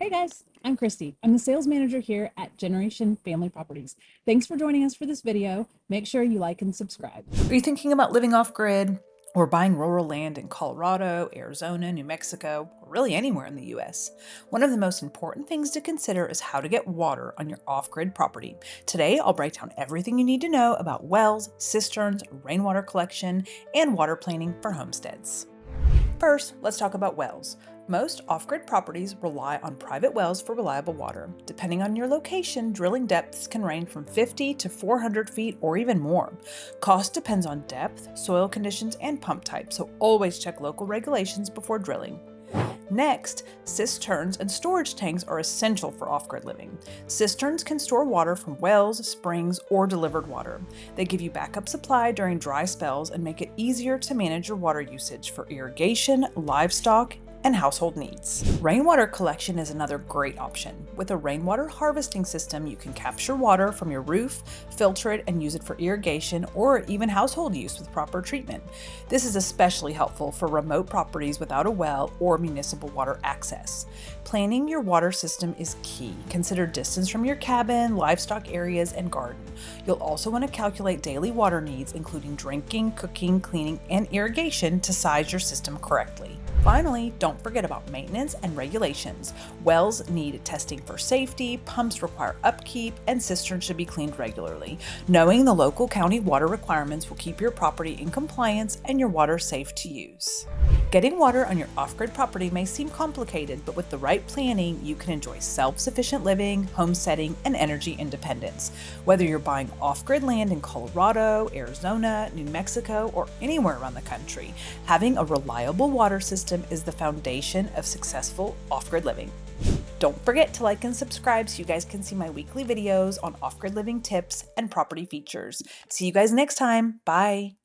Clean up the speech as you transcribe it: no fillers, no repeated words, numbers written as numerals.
Hey guys, I'm Christy. I'm the sales manager here at Generation Family Properties. Thanks for joining us for this video. Make sure you like and subscribe. Are you thinking about living off grid or buying rural land in Colorado, Arizona, New Mexico, or really anywhere in the US? One of the most important things to consider is how to get water on your off-grid property. Today, I'll break down everything you need to know about wells, cisterns, rainwater collection, and water planning for homesteads. First, let's talk about wells. Most off-grid properties rely on private wells for reliable water. Depending on your location, drilling depths can range from 50 to 400 feet or even more. Cost depends on depth, soil conditions, and pump type, so always check local regulations before drilling. Next, cisterns and storage tanks are essential for off-grid living. Cisterns can store water from wells, springs, or delivered water. They give you backup supply during dry spells and make it easier to manage your water usage for irrigation, livestock, and household needs. Rainwater collection is another great option. With a rainwater harvesting system, you can capture water from your roof, filter it, and use it for irrigation or even household use with proper treatment. This is especially helpful for remote properties without a well or municipal water access. Planning your water system is key. Consider distance from your cabin, livestock areas, and garden. You'll also want to calculate daily water needs, including drinking, cooking, cleaning, and irrigation to size your system correctly. Finally, don't forget about maintenance and regulations. Wells need testing for safety, pumps require upkeep, and cisterns should be cleaned regularly. Knowing the local county water requirements will keep your property in compliance and your water safe to use. Getting water on your off-grid property may seem complicated, but with the right planning, you can enjoy self-sufficient living, homesteading, and energy independence. Whether you're buying off-grid land in Colorado, Arizona, New Mexico, or anywhere around the country, having a reliable water system is the foundation of successful off-grid living. Don't forget to like and subscribe so you guys can see my weekly videos on off-grid living tips and property features. See you guys next time. Bye.